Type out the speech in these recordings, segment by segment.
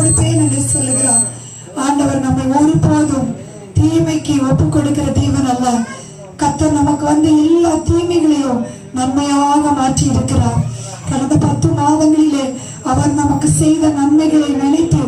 கொடுப்பேன் என்று சொல்லுகிறார். ஆண்டவர் நம்மை ஒருபோதும் தீமைக்கு ஒப்பு கொடுக்கிற தேவன் அல்ல. கர்த்தர் நமக்கு வந்து எல்லா தீமைகளையும் நன்மையாக மாற்றி இருக்கிறார். கடந்த 10 மாதங்களிலே அவர் நமக்கு செய்த நன்மைகளை நினைத்து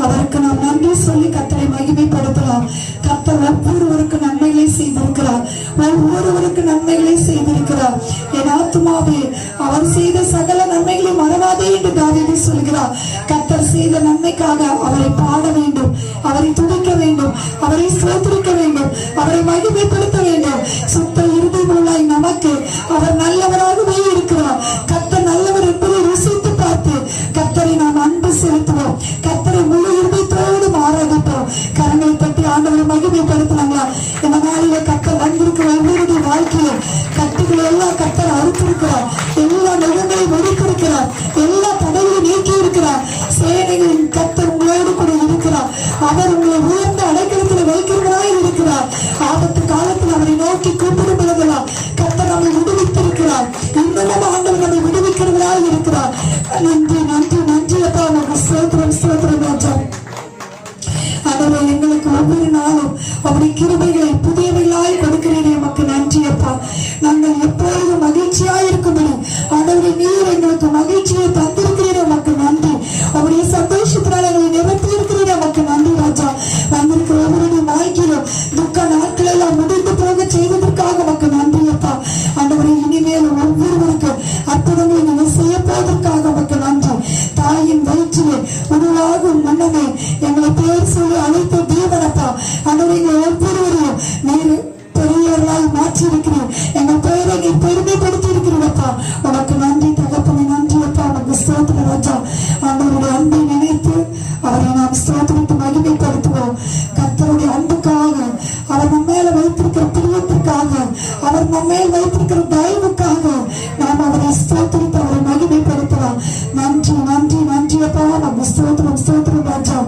அவருக்கு நாம் நன்றி சொல்லி கர்த்தரை மகிமைப்படுத்தலாம். கர்த்தர் ஒவ்வொருவருக்கு நன்மைகளை செய்திருக்கிறார், ஒவ்வொருவருக்கு நன்மைகளை செய்திருக்கிறார். என் ஆத்துமாவே அவர் செய்த சகல நன்மைகளை மறவாதே என்று தாவீது சொல்கிறார். கர்த்தர் செய்த நன்மைக்காக அவரை பாட வேண்டும், அவரை துதிக்க வேண்டும், அவரை ஸ்தோத்திரிக்க வேண்டும், அவரை மகிமைப்படுத்த வேண்டும். சுத்த இருதயமுள்ளாய் நமக்கு அவர் நல்லவராகவே இருக்கிறார். கர்த்தர் நல்லவர் என்பதை ருசித்து பார்த்து கர்த்தரை நாம் அன்பு செலுத்துவோம். கர்த்தரை முழு இருதயத்தோடு ஆராதிப்போம். கரங்களை தட்டி ஆண்டவரை மகிமைப்படுத்தலாங்களா? இந்த நாளில கர்த்தர் வந்திருக்கிற ஒவ்வொருடைய வாழ்க்கையில் கட்டுகளை எல்லாம் கர்த்தர் அறுத்திருக்கிறார். எல்லா நுகங்களை முடித்திருக்கிறார். எல்லா தடைகளை நீக்கி இருக்கிறார். சேனைகளின் கர்த்தர் உங்களோடு கூட இருக்கிறார். அவர் உங்களை உயர்ந்த அடைக்கலத்தில் வைக்கிறவராய் இருக்கிறார். ஆபத்து காலத்தில் அவரை நோக்கி கூப்பிடும் பொழுதெல்லாம் கர்த்தர் நம்மை விடுவித்திருக்கிறார். இன்னமும் ஆண்டவர் நம்மை விடுவிக்கிறவராய் இருக்கிறார். நன்றி நன்றி நன்றி அப்பா. நமக்கு ஸ்தோத்திரம் ஸ்தோத்திரம் ராஜா. ஆண்டவரே, எங்களுக்கு ஒவ்வொரு நாளும் அவருடைய கிருபைகளை புதியவைகளாய் கொடுக்கிறீரே, நமக்கு நன்றி அப்பா. நாங்கள் எப்பொழுதும் மகிழ்ச்சியாய் இருக்கும்படி ஆண்டவரே நீர் எங்களுக்கு மகிழ்ச்சியை தந்திருக்கிறீரே, நமக்கு நன்றி. அவருடைய சந்தோஷத்தினால் எங்களை நிரப்பி இருக்கிறீரே, நமக்கு நன்றி ராஜா. வந்திருக்கிற ஒவ்வொருடைய வாழ்க்கையிலும் துக்க நாட்கள் எல்லாம் முடிந்து போக செய்வதற்காக நமக்கு நன்றி அப்பா. ஆண்டவரே, இனிமேல் ஒவ்வொருவருக்கும் அற்புதங்களை நீங்கள் செய்ய போவதற்காக நமக்கு நன்றி. தாயின் வயிற்றிலே உருவாகும் மன்னமே எங்களை பேர் சொல்லி அழைத்த தேவனப்பா. ஆண்டவரே, எங்கள் ஒவ்வொருவரையும் நீர் பெரியவர்களாய் மாற்றி இருக்கிறேன். எங்கள் பெயரை நீ பெருமைப்படுத்தி இருக்கிறீரப்பா. உனக்கு நன்றி தகப்பனை, நன்றி அப்பா. உனக்கு ஸ்தோத்திர ராஜா. ஆண்டவருடைய அன்பை நினைத்து அவரை நாம் ஸ்தோத்திரித்து மகிமைப்படுத்துவோம். கர்த்தருடைய அன்புக்காக, அவர் நம்ம மேல வைத்திருக்கிற பிரியத்திற்காக, அவர் நம்ம மேல் வைத்திருக்கிற தயவுக்காக நாம் அவரை ஸ்தோத்திரித்து அவரை மகிமைப்படுத்தலாம். நன்றி நன்றி நன்றி அப்பா. நம்ம ஸ்தோத்திரம் ஸ்தோத்திரம் ராஜா.